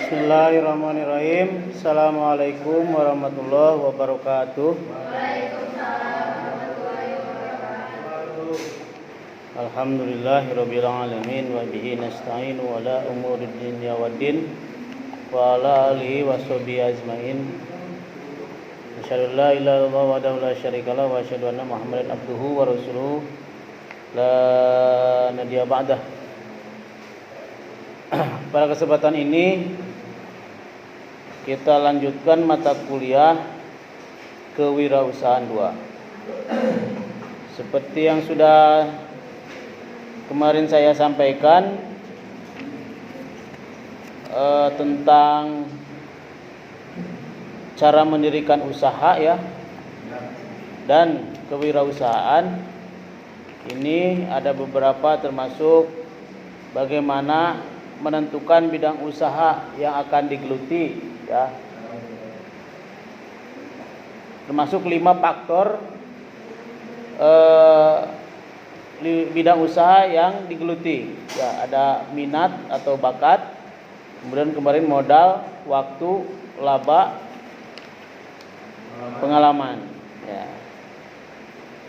Bismillahirrahmanirrahim. Assalamualaikum warahmatullahi wabarakatuh. Alhamdulillahirabbil alamin wa bihi nasta'inu ala umuri dunya waddin wa ala alihi washabihi ajmain. Asyhadu an la ilaha illallah wahdahu la syarikalah wa asyhadu anna Muhammadan abduhu wa rasuluhu la nabiyya ba'dah. Pada kesempatan ini kita lanjutkan mata kuliah Kewirausahaan 2. Seperti yang sudah kemarin saya sampaikan tentang cara mendirikan usaha ya. Dan kewirausahaan ini ada beberapa, termasuk bagaimana menentukan bidang usaha yang akan digeluti ya, termasuk 5 faktor bidang usaha yang digeluti ya. Ada minat atau bakat, kemudian kemarin modal, waktu, laba, pengalaman ya.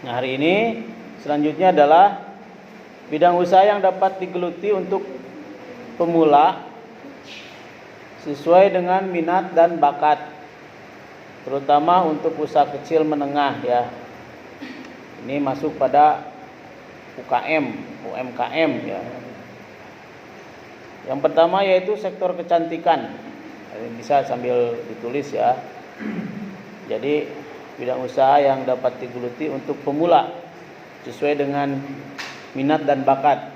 Nah, hari ini selanjutnya adalah bidang usaha yang dapat digeluti untuk pemula sesuai dengan minat dan bakat, terutama untuk usaha kecil menengah ya. Ini masuk pada UMKM ya. Yang pertama yaitu sektor kecantikan. Bisa sambil ditulis ya. Jadi bidang usaha yang dapat digeluti untuk pemula sesuai dengan minat dan bakat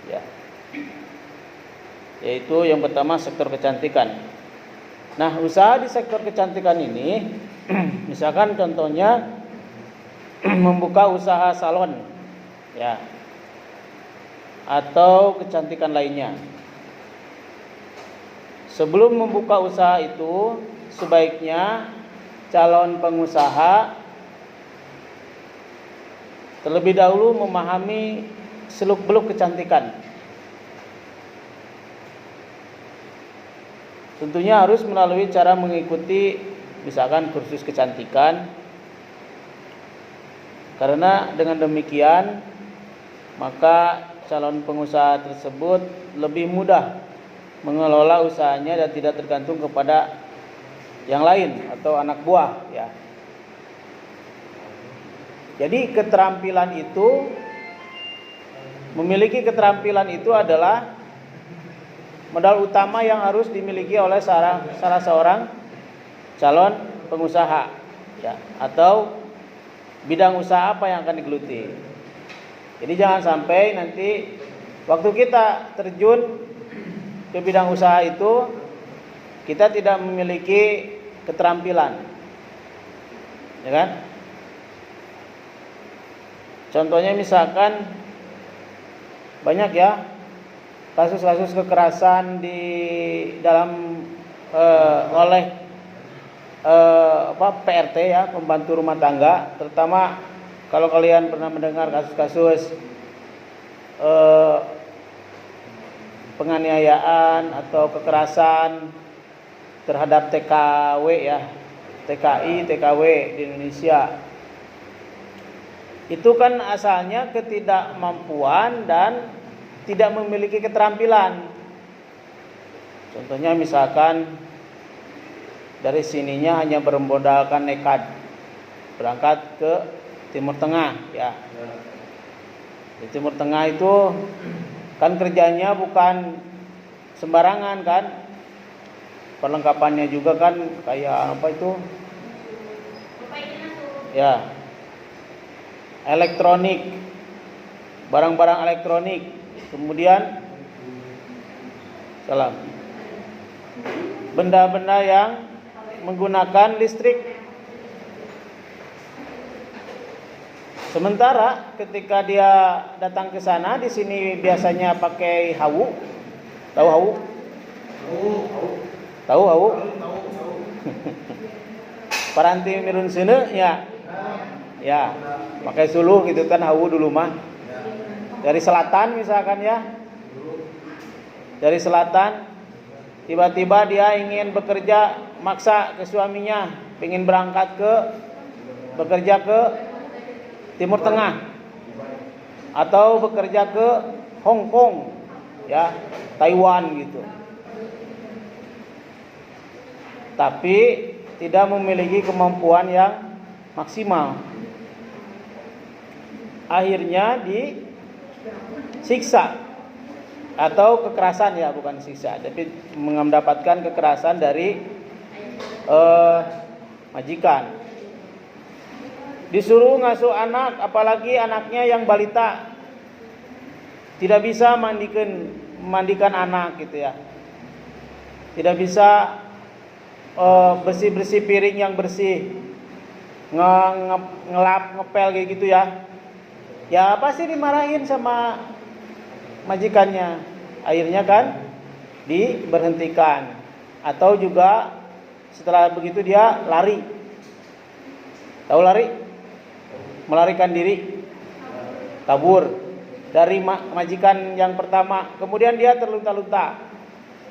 ya. Yaitu yang pertama sektor kecantikan. Nah, usaha di sektor kecantikan ini misalkan contohnya membuka usaha salon ya, atau kecantikan lainnya. Sebelum membuka usaha itu, sebaiknya calon pengusaha terlebih dahulu memahami seluk-beluk kecantikan. Tentunya harus melalui cara mengikuti misalkan kursus kecantikan, karena dengan demikian maka calon pengusaha tersebut lebih mudah mengelola usahanya dan tidak tergantung kepada yang lain atau anak buah ya. Jadi memiliki keterampilan itu adalah modal utama yang harus dimiliki oleh salah seorang calon pengusaha ya, atau bidang usaha apa yang akan digeluti. Jadi jangan sampai nanti waktu kita terjun ke bidang usaha itu kita tidak memiliki keterampilan, ya kan? Contohnya misalkan banyak ya kasus-kasus kekerasan di dalam oleh PRT ya, pembantu rumah tangga, terutama kalau kalian pernah mendengar kasus-kasus penganiayaan atau kekerasan terhadap TKW ya, TKI, TKW di Indonesia. Itu kan asalnya ketidakmampuan dan tidak memiliki keterampilan. Contohnya misalkan dari sininya hanya bermodalkan nekat berangkat ke Timur Tengah ya. Di Timur Tengah itu kan kerjanya bukan sembarangan kan. Perlengkapannya juga kan kayak apa itu? Ya. Elektronik. Barang-barang elektronik. Kemudian benda-benda yang menggunakan listrik. Sementara ketika dia datang ke sana, di sini biasanya pakai hawu. Tahu hawu? Tahu hawu? Paranti mirun sene ya. Ya, pakai suluh gitu kan hawu dulu mah. Dari selatan misalkan ya. Dari selatan tiba-tiba dia ingin bekerja, maksa ke suaminya, ingin berangkat bekerja ke Timur Tengah atau bekerja ke Hong Kong, ya, Taiwan gitu. Tapi tidak memiliki kemampuan yang maksimal. Akhirnya disiksa atau kekerasan, ya, bukan siksa, tapi mendapatkan kekerasan dari majikan. Disuruh ngasuh anak, apalagi anaknya yang balita, tidak bisa mandikan anak gitu ya, tidak bisa bersih-bersih piring yang bersih, ngelap ngepel kayak gitu ya. Ya pasti dimarahin sama majikannya. Akhirnya kan diberhentikan, atau juga setelah begitu dia lari. Tahu lari? Melarikan diri, kabur dari majikan yang pertama. Kemudian dia terlunta-lunta.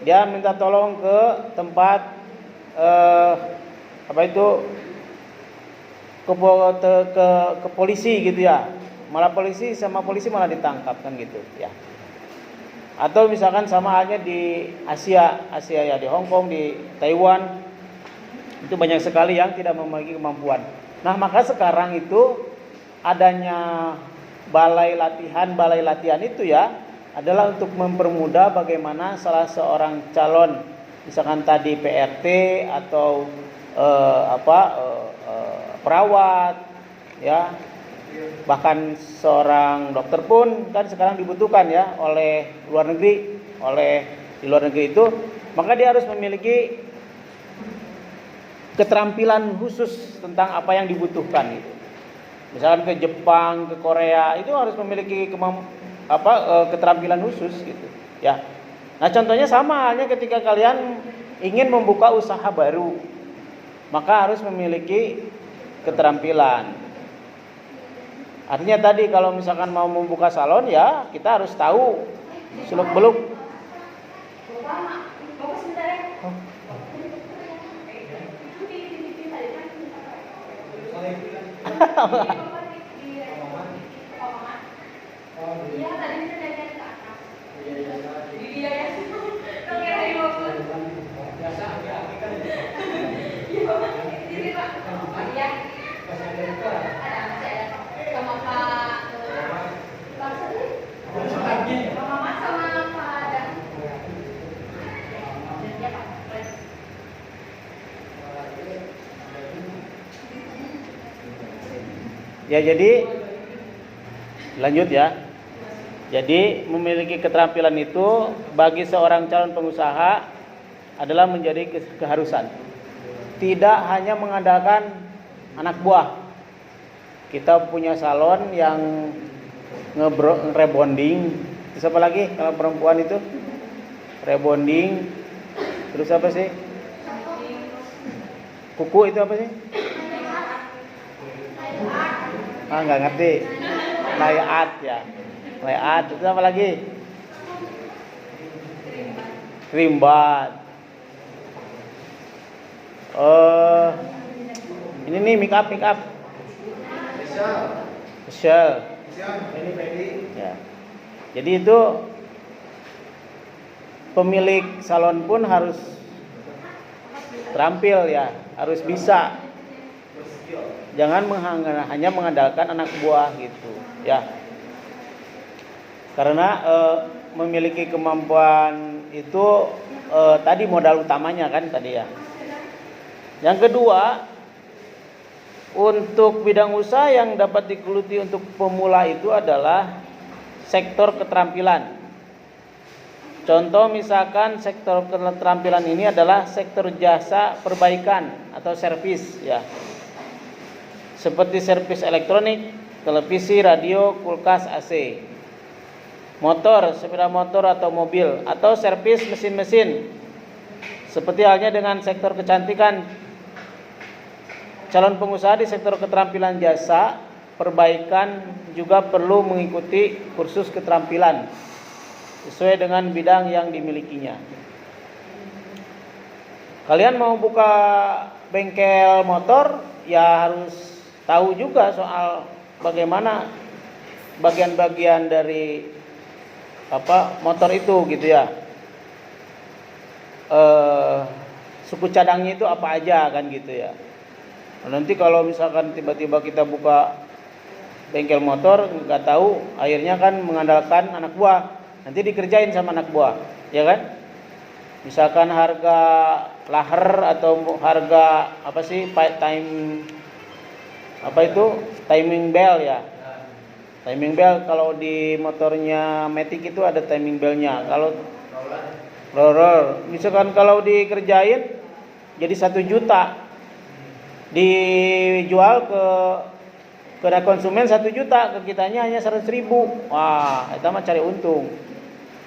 Dia minta tolong ke tempat ke polisi gitu ya. Malah polisi malah ditangkap kan gitu ya. Atau misalkan sama halnya di Asia ya, di Hong Kong, di Taiwan, itu banyak sekali yang tidak memiliki kemampuan. Nah, maka sekarang itu adanya balai latihan itu ya adalah untuk mempermudah bagaimana salah seorang calon, misalkan tadi PRT atau perawat ya, bahkan seorang dokter pun kan sekarang dibutuhkan ya oleh di luar negeri itu, maka dia harus memiliki keterampilan khusus tentang apa yang dibutuhkan gitu. Misalkan ke Jepang, ke Korea, itu harus memiliki keterampilan khusus gitu ya. Nah, contohnya sama halnya ketika kalian ingin membuka usaha baru, maka harus memiliki keterampilan. Artinya tadi kalau misalkan mau membuka salon ya kita harus tahu seluk-beluk. Ya, jadi lanjut ya. Jadi memiliki keterampilan itu bagi seorang calon pengusaha adalah menjadi keharusan. Tidak hanya mengandalkan anak buah. Kita punya salon yang nge-rebonding. Terus apa lagi kalau perempuan itu? Rebonding. Terus apa sih? Kuku itu apa sih? Nggak ngerti. Layout ya. Layout itu apa lagi? Krimbat. Ini nih make up. Facial. Ini pedi. Ya. Jadi itu pemilik salon pun harus terampil ya, harus bisa. Jangan hanya mengandalkan anak buah gitu ya. Karena memiliki kemampuan itu tadi modal utamanya kan tadi ya. Yang kedua, untuk bidang usaha yang dapat digeluti untuk pemula itu adalah sektor keterampilan. Contoh misalkan sektor keterampilan ini adalah sektor jasa perbaikan atau servis ya. Seperti servis elektronik, televisi, radio, kulkas, AC, motor, sepeda motor atau mobil, atau servis mesin-mesin. Seperti halnya dengan sektor kecantikan, calon pengusaha di sektor keterampilan jasa perbaikan juga perlu mengikuti kursus keterampilan sesuai dengan bidang yang dimilikinya. Kalian mau buka bengkel motor, ya harus tahu juga soal bagaimana bagian-bagian dari motor itu gitu ya. Suku cadangnya itu apa aja kan gitu ya. Nanti kalau misalkan tiba-tiba kita buka bengkel motor nggak tahu, akhirnya kan mengandalkan anak buah, nanti dikerjain sama anak buah, ya kan? Misalkan harga laher atau harga timing bell ya. Timing bell kalau di motornya Matic itu ada timing bellnya. Kalau roller, misalkan kalau dikerjain jadi 1 juta, dijual ke konsumen 1 juta, ke kitanya hanya 100.000. Wah, itu mah cari untung.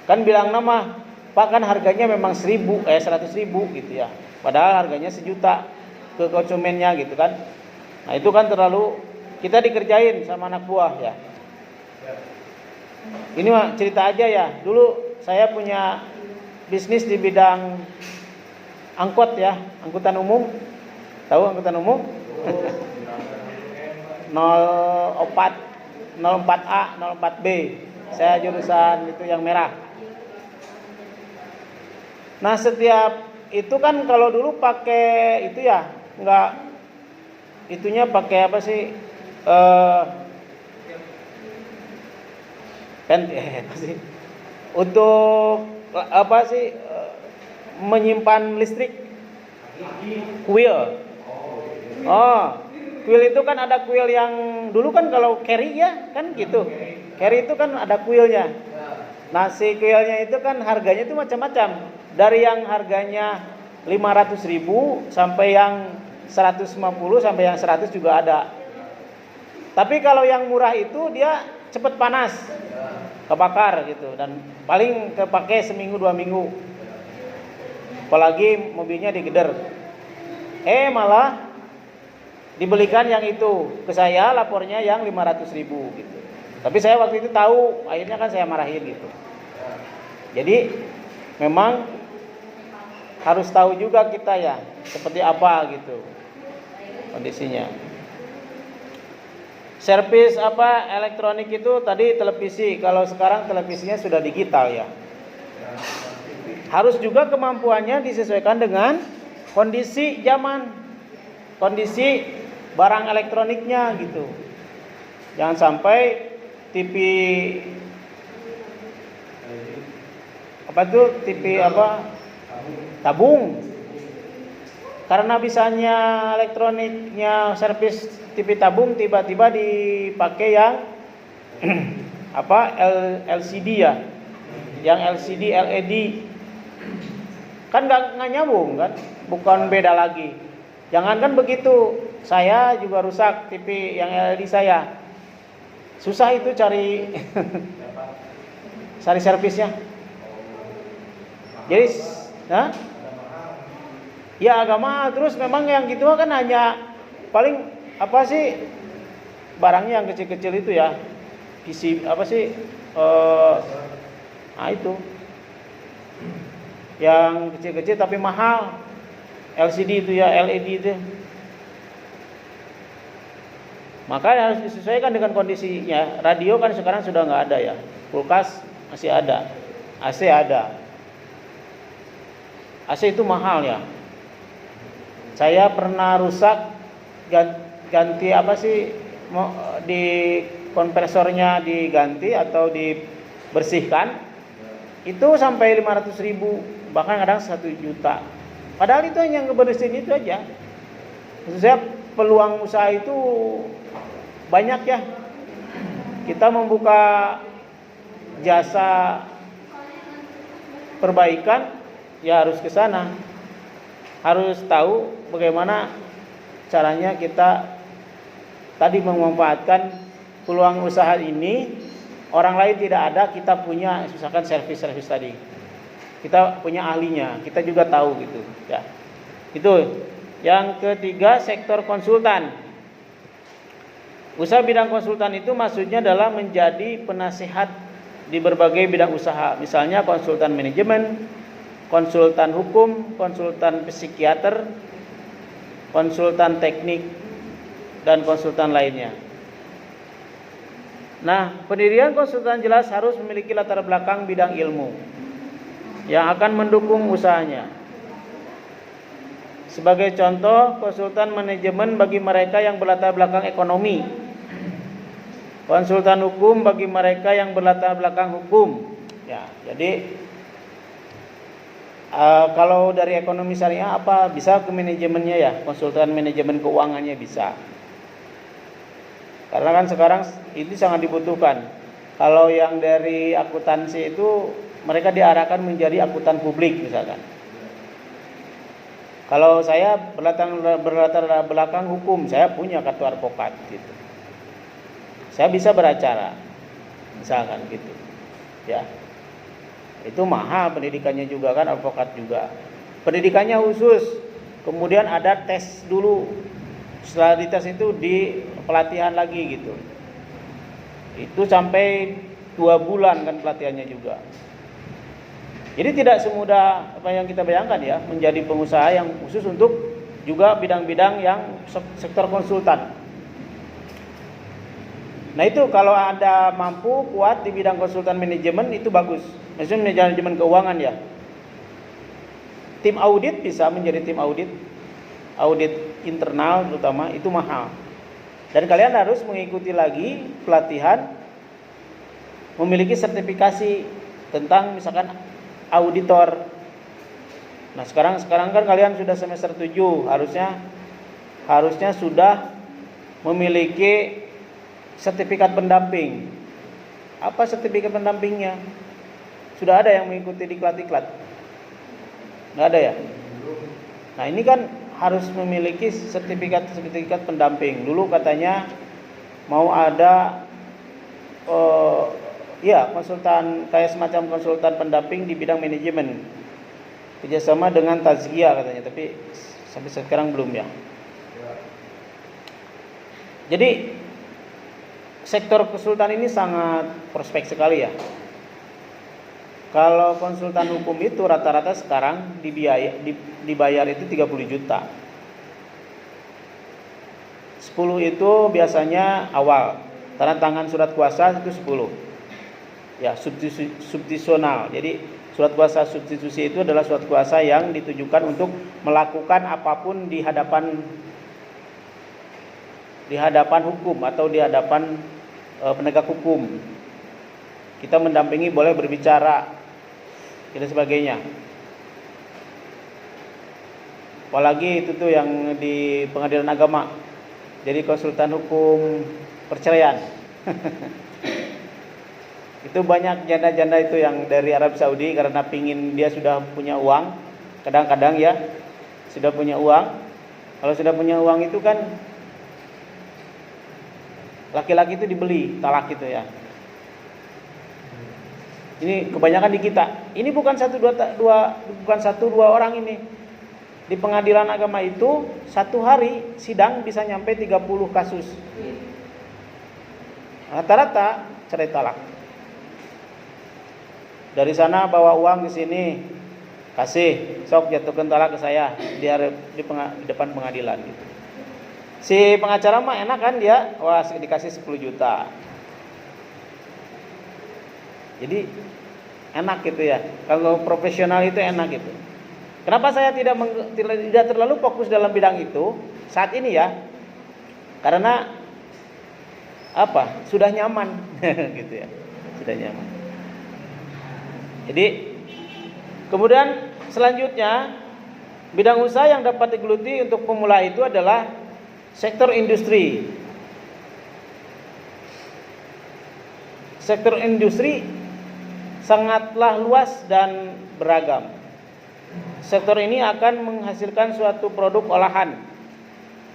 Kan bilang nama, Pak kan harganya memang 100.000 gitu ya. Padahal harganya 1 juta ke konsumennya gitu kan. Nah, itu kan terlalu kita dikerjain sama anak buah ya. Ini mah cerita aja ya. Dulu saya punya bisnis di bidang angkot ya, angkutan umum. Tahu angkutan umum? 04A, 04B. Saya jurusan itu yang merah. Nah, setiap itu kan kalau dulu pakai itu ya, enggak itunya pakai apa sih? Untuk apa sih? Menyimpan listrik. Kuil. Kuil itu kan ada kuil yang dulu kan kalau carry ya kan gitu. Carry itu kan ada kuilnya. Nah, si kuilnya itu kan harganya itu macam-macam. Dari yang harganya 500.000 sampai yang 150 sampai yang 100 juga ada. Tapi kalau yang murah itu dia cepat panas, kebakar gitu, dan paling kepake seminggu 2 minggu. Apalagi mobilnya digeder. Malah dibelikan yang itu ke saya, lapornya yang 500.000 gitu. Tapi saya waktu itu tahu, akhirnya kan saya marahin gitu. Jadi memang harus tahu juga kita ya seperti apa gitu kondisinya. Servis elektronik itu tadi televisi, kalau sekarang televisinya sudah digital ya. Harus juga kemampuannya disesuaikan dengan kondisi zaman, kondisi barang elektroniknya gitu. Jangan sampai TV tabung. Karena bisanya elektroniknya servis TV tabung, tiba-tiba dipakai yang LCD ya. Yang LCD, LED. Kan nggak nyambung kan? Bukan beda lagi. Jangankan begitu, saya juga rusak TV yang LED saya. Susah itu cari servisnya. Jadi, ya agak mahal. Terus memang yang gitu kan hanya paling barangnya yang kecil-kecil itu ya. PC itu. Yang kecil-kecil tapi mahal. LCD itu ya, LED itu. Maka harus disesuaikan dengan kondisinya. Radio kan sekarang sudah nggak ada ya. Kulkas masih ada. AC ada. AC itu mahal ya. Saya pernah rusak ganti di kompresornya diganti atau dibersihkan. Itu sampai 500.000, bahkan kadang 1 juta. Padahal itu hanya ngebersihin itu aja. Maksud saya peluang usaha itu banyak ya. Kita membuka jasa perbaikan ya harus ke sana. Harus tahu bagaimana caranya kita tadi memanfaatkan peluang usaha ini. Orang lain tidak ada, kita punya misalkan servis tadi. Kita punya ahlinya, kita juga tahu gitu ya. Itu. Yang ketiga, sektor konsultan. Usaha bidang konsultan itu maksudnya adalah menjadi penasehat di berbagai bidang usaha. Misalnya konsultan manajemen, konsultan hukum, konsultan psikiater, konsultan teknik, dan konsultan lainnya. Nah, pendirian konsultan jelas harus memiliki latar belakang bidang ilmu yang akan mendukung usahanya. Sebagai contoh, konsultan manajemen bagi mereka yang berlatar belakang ekonomi, konsultan hukum bagi mereka yang berlatar belakang hukum. Ya, jadi kalau dari ekonomi syariah apa bisa ke manajemennya ya, konsultan manajemen keuangannya bisa. Karena kan sekarang ini sangat dibutuhkan. Kalau yang dari akuntansi itu mereka diarahkan menjadi akuntan publik misalkan. Kalau saya berlatar belakang hukum, saya punya kartu advokat gitu. Saya bisa beracara, misalkan gitu. Ya, itu mahal pendidikannya juga kan, advokat juga. Pendidikannya khusus, kemudian ada tes dulu. Setelah dites itu di pelatihan lagi gitu. Itu sampai 2 bulan kan pelatihannya juga. Jadi tidak semudah apa yang kita bayangkan ya, menjadi pengusaha yang khusus untuk juga bidang-bidang yang sektor konsultan. Nah itu kalau Anda mampu kuat di bidang konsultan manajemen itu bagus. Maksudnya manajemen keuangan ya. Tim audit bisa menjadi tim audit. Audit internal terutama itu mahal. Dan kalian harus mengikuti lagi pelatihan, memiliki sertifikasi tentang misalkan auditor. Nah, sekarang kan kalian sudah semester 7, harusnya sudah memiliki sertifikat pendamping. Apa sertifikat pendampingnya? Sudah ada yang mengikuti diklat-diklat? Nggak ada ya? Nah, ini kan harus memiliki sertifikat pendamping. Dulu katanya mau ada konsultan, kayak semacam konsultan pendamping di bidang manajemen, kerjasama dengan Tazkiyah katanya, tapi sampai sekarang belum ya. Jadi sektor konsultan ini sangat prospek sekali ya. Kalau konsultan hukum itu rata-rata sekarang dibayar itu 30 juta. 10 itu biasanya awal, tanda tangan surat kuasa itu 10. Ya, substitusional. Jadi surat kuasa substitusi itu adalah surat kuasa yang ditujukan untuk melakukan apapun di hadapan hukum atau di hadapan penegak hukum. Kita mendampingi, boleh berbicara dan sebagainya. Apalagi itu tuh yang di pengadilan agama. Jadi konsultan hukum perceraian. Itu banyak janda-janda itu yang dari Arab Saudi karena pingin dia sudah punya uang. Kadang-kadang ya sudah punya uang. Kalau sudah punya uang itu kan laki-laki itu dibeli, talak gitu ya. Ini kebanyakan di kita. Ini bukan satu dua orang ini. Di pengadilan agama itu satu hari sidang bisa nyampe 30 kasus. Rata-rata cerai talak. Dari sana bawa uang ke sini, kasih, sok jatuhkan talak ke saya di depan pengadilan gitu. Si pengacara mah enak kan dia, wah dikasih 10 juta. Jadi enak gitu ya. Kalau profesional itu enak gitu. Kenapa saya tidak terlalu fokus dalam bidang itu saat ini ya? Karena apa? Sudah nyaman gitu ya. Sudah nyaman. Jadi kemudian selanjutnya bidang usaha yang dapat digeluti untuk pemula itu adalah sektor industri. Sektor industri sangatlah luas dan beragam. Sektor ini akan menghasilkan suatu produk olahan.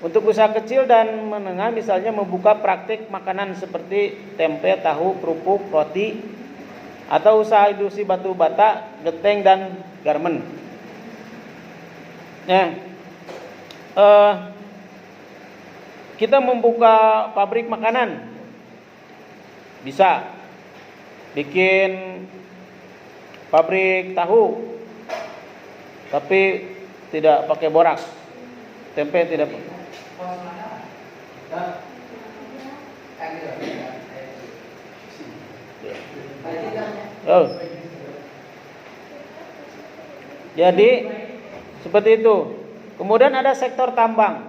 Untuk usaha kecil dan menengah misalnya membuka praktik makanan seperti tempe, tahu, kerupuk, roti, atau usaha industri batu bata, genteng dan garmen. Nah, kita membuka pabrik makanan, bisa bikin pabrik tahu, tapi tidak pakai borak. Tempe tidak. Oh. Jadi seperti itu. Kemudian ada sektor tambang.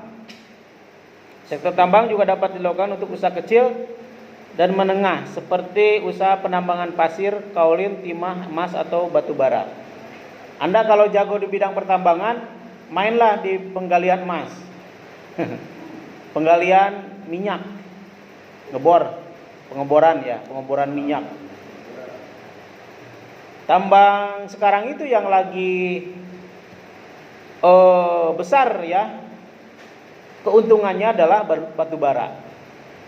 Sektor tambang juga dapat dilakukan untuk usaha kecil dan menengah seperti usaha penambangan pasir, kaolin, timah, emas atau batu bara. Anda kalau jago di bidang pertambangan, mainlah di penggalian emas. Penggalian minyak. Pengeboran minyak. Tambang sekarang itu yang lagi besar ya, keuntungannya adalah batu bara.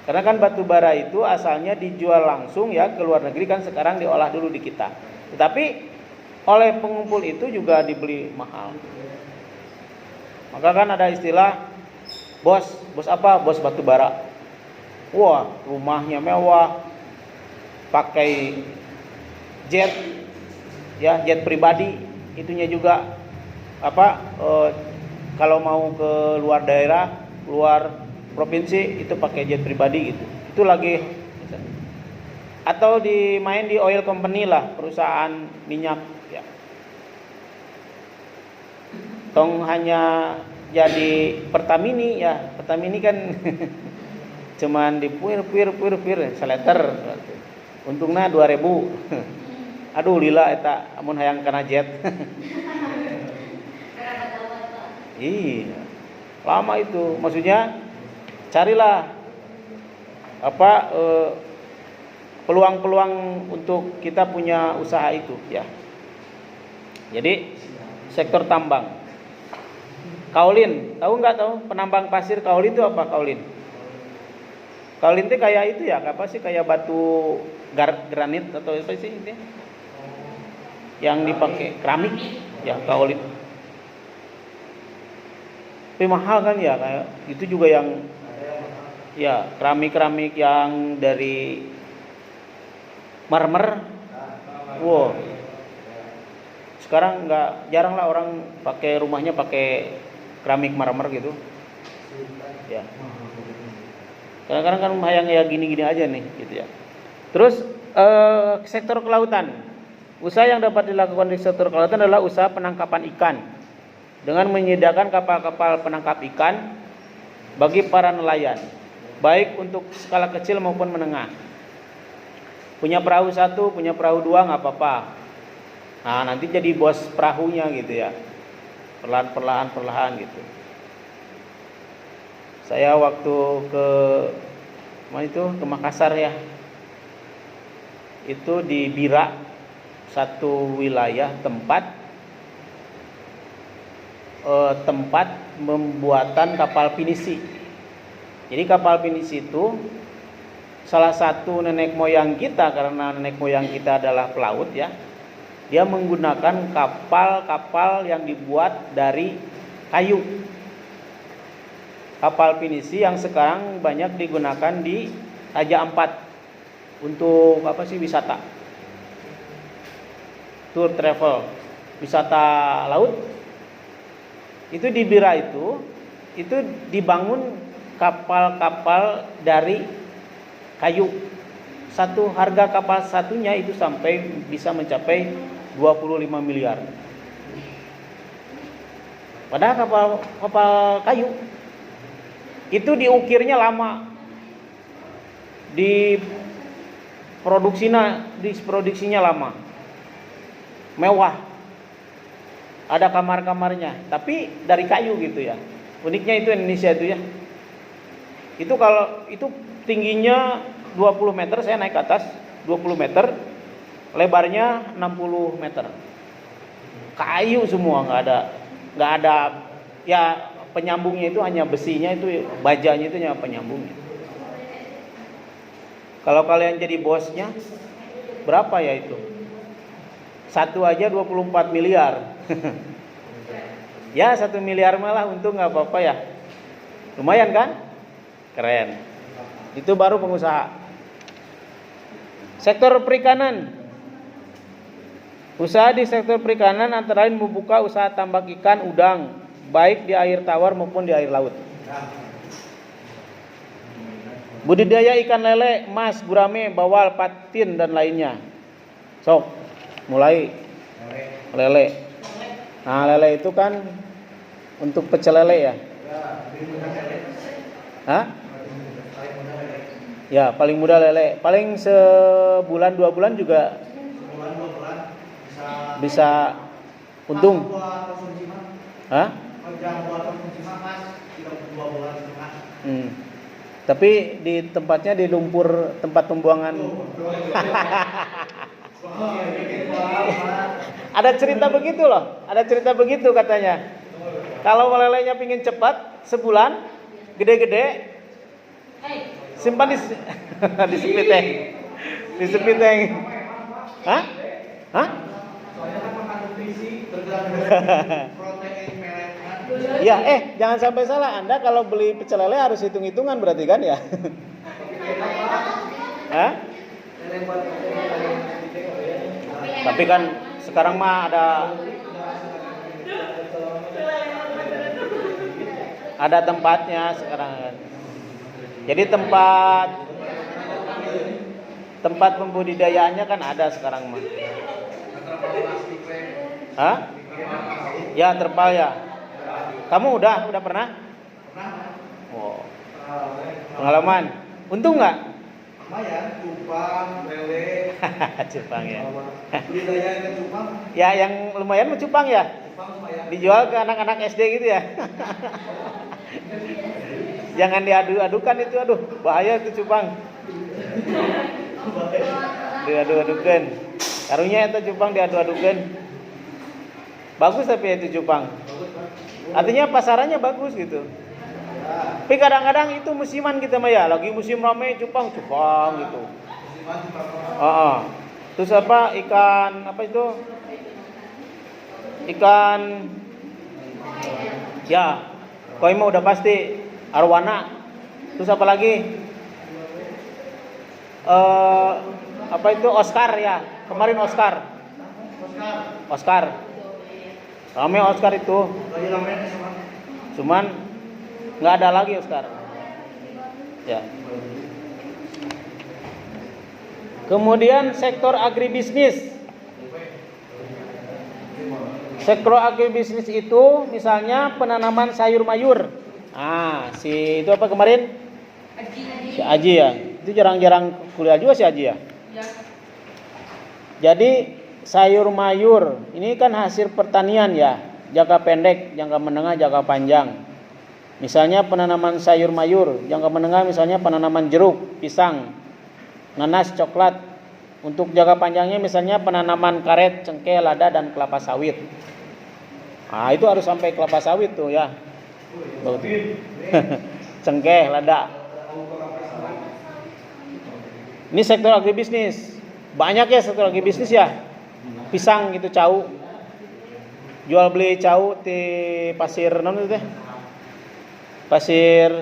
Karena kan batu bara itu asalnya dijual langsung ya ke luar negeri, kan sekarang diolah dulu di kita. Tetapi oleh pengumpul itu juga dibeli mahal. Maka kan ada istilah bos apa? Bos batu bara. Wah, rumahnya mewah, pakai jet, ya jet pribadi, itunya juga apa? Kalau mau ke luar daerah, luar provinsi itu pakai jet pribadi gitu. Itu lagi. Atau main di oil company lah, perusahaan minyak. Ya. Tong hanya jadi Pertamini ya, Pertamini kan cuman dipuir seleter. Untungnya 2.000. Aduh lila eta amun hayang kana jet. Iya. Lama itu. Maksudnya carilah peluang-peluang untuk kita punya usaha itu ya. Jadi sektor tambang. Kaolin, tahu nggak tahu penambang pasir kaolin itu apa kaolin? Kaolin itu kayak itu ya, apa sih, kayak batu granit atau apa sih itu? Yang dipakai keramik ya kaolin. Tapi mahal kan ya, kayak itu juga yang ya keramik yang dari marmer. Wow. Sekarang jarang lah orang pakai rumahnya pakai keramik marmer gitu. Ya. Kadang-kadang kan hayang ya gini-gini aja nih gitu ya. Terus sektor kelautan. Usaha yang dapat dilakukan di sektor kelautan adalah usaha penangkapan ikan dengan menyediakan kapal-kapal penangkap ikan bagi para nelayan, baik untuk skala kecil maupun menengah. Punya perahu 1, punya perahu 2 nggak apa-apa. Nah, nanti jadi bos perahunya gitu ya. Perlahan gitu. Saya waktu ke Makassar ya. Itu di Bira, satu wilayah tempat pembuatan kapal pinisi. Jadi kapal pinisi itu salah satu nenek moyang kita, karena nenek moyang kita adalah pelaut ya. Dia menggunakan kapal-kapal yang dibuat dari kayu. Kapal pinisi yang sekarang banyak digunakan di Raja Ampat untuk wisata. Tour travel, wisata laut. Itu di Bira itu dibangun kapal-kapal dari kayu. Harga kapal satunya itu bisa mencapai 25 miliar. Padahal kapal kayu itu diukirnya lama. Diproduksinya lama. Mewah. Ada kamar-kamarnya, tapi dari kayu gitu ya. Uniknya itu Indonesia itu ya. Itu kalau itu tingginya 20 meter, saya naik ke atas 20 meter, lebarnya 60 meter. Kayu semua, nggak ada ya, penyambungnya itu hanya besinya, itu bajanya itu hanya penyambungnya. Kalau kalian jadi bosnya, berapa ya itu? Satu aja 24 miliar. Ya 1 miliar malah untung nggak apa-apa ya. Lumayan kan? Keren. Itu baru pengusaha. Sektor perikanan. Usaha di sektor perikanan antara lain membuka usaha tambak ikan udang, baik di air tawar maupun di air laut. Budidaya ikan lele, emas, gurame, bawal, patin dan lainnya. Sok, mulai lele. Nah, lele itu kan untuk pecel lele ya. Hah? Ya, paling mudah lele. Paling sebulan 2 bulan juga bisa untung. Hah? Tapi di tempatnya di lumpur tempat pembuangan. Ada cerita begitu loh. Ada cerita begitu katanya. Kalau lelenya pingin cepat, sebulan gede-gede, simpan di sepiteng. Di sepiteng. Hah? Hah? Ya, jangan sampai salah. Anda kalau beli pecel lele harus hitung-hitungan berarti kan ya? Hah? Tapi kan sekarang mah ada tempatnya sekarang. Jadi tempat pembudidayaannya kan ada sekarang mah. Hah? Ya, terpal ya. Kamu udah pernah? Oh. Pengalaman. Untung nggak? Lumayan, cupang, lele. Cupang ya. Budidaya ikan cupang. Ya, yang lumayan cupang ya. Cupang lumayan. Dijual ke anak-anak SD gitu ya. Jangan diadu-adukan itu, aduh, bahaya itu cupang. Diadu-adukan. Karunya itu cupang diadu-adukan. Bagus tapi itu cupang. Artinya pasarannya bagus gitu. Tapi kadang-kadang itu musiman kita mah ya, lagi musim rame cupang gitu. Terus apa ikan apa itu? Ikan ya, koi mah udah pasti arwana. Terus apa lagi? Apa itu Oscar ya? Kemarin Oscar. Rame Oscar itu. Cuman nggak ada lagi Oscar. Ya. Kemudian sektor agribisnis. Sektor agribisnis itu misalnya penanaman sayur mayur. Si itu apa kemarin? Si Aji ya. Itu jarang-jarang kuliah juga si Aji ya. Jadi sayur mayur ini kan hasil pertanian ya, jangka pendek, jangka menengah, jangka panjang. Misalnya penanaman sayur mayur, jangka menengah misalnya penanaman jeruk, pisang, nanas, coklat. Untuk jangka panjangnya misalnya penanaman karet, cengkeh, lada dan kelapa sawit. Itu harus sampai kelapa sawit tuh ya. Cengkeh, lada. Ini sektor agribisnis. Banyak ya sektor agribisnis ya. Pisang gitu, cau. Jual beli cau di pasir non itu teh. Pasir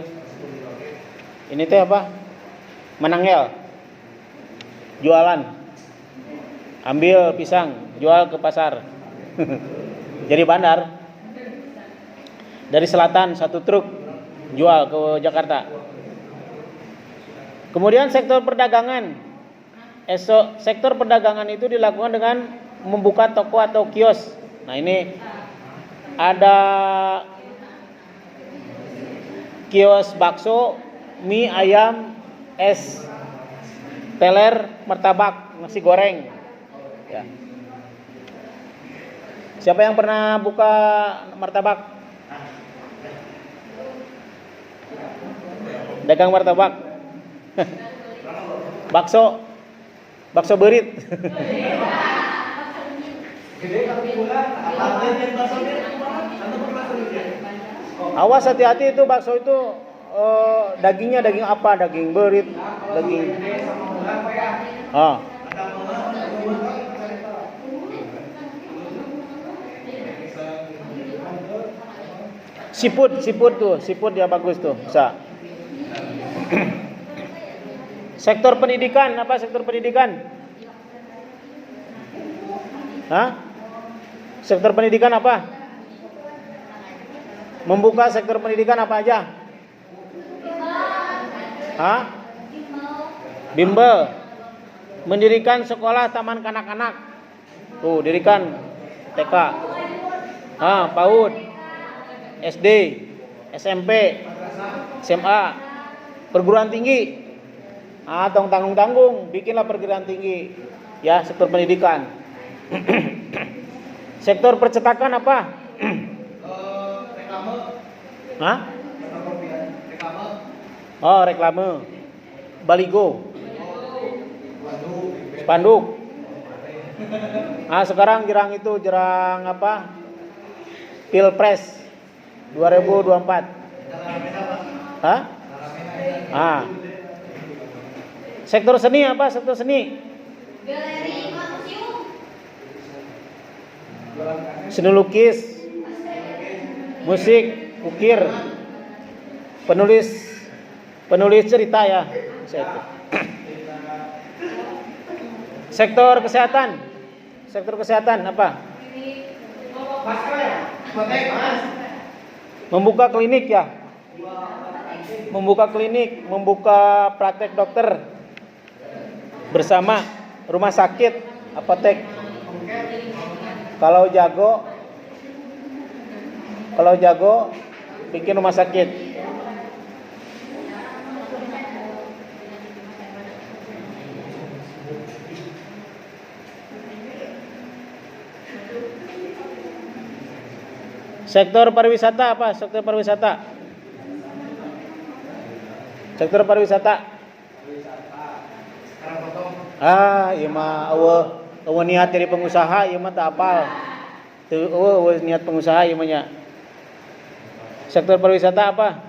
ini teh apa? Manangel. Jualan. Ambil pisang, jual ke pasar. Jadi bandar. Dari selatan 1 truk jual ke Jakarta. Kemudian sektor perdagangan. Sektor perdagangan itu dilakukan dengan membuka toko atau kios. Nah, ini ada kios bakso, mie ayam, es teler, martabak, nasi goreng. Ya. Siapa yang pernah buka martabak? Dagang martabak. Bakso berit. Awas hati-hati itu bakso itu dagingnya daging apa? Daging berit, daging. Siput dia bagus tuh, bisa. Sektor pendidikan, apa sektor pendidikan? Hah? Sektor pendidikan apa? Membuka sektor pendidikan apa aja? Hah? Bimbel. Mendirikan sekolah taman kanak-kanak. Tuh, dirikan TK. PAUD, SD, SMP, SMA, perguruan tinggi. Tanggung-tanggung, bikinlah perguruan tinggi. Ya, sektor pendidikan. Sektor percetakan apa? Reklame. Hah? Reklame. Oh, reklame. Baligo. Spanduk. Sekarang jerang apa? Pilpres 2024. Hah? Sektor seni apa? Sektor seni. Galeri museum. Seni lukis, musik, ukir, penulis cerita ya. Bisa itu. Sektor kesehatan. Sektor kesehatan apa? Membuka klinik ya. Membuka klinik, membuka praktek dokter bersama rumah sakit, apotek. Kalau jago bikin rumah sakit. Sektor pariwisata apa? Sektor pariwisata. Sektor pariwisata. Ieu mah eueuh niat jadi pengusaha, ieu mah teu apal. Teu eueuh niat pengusaha ieu mah nya. Sektor pariwisata apa?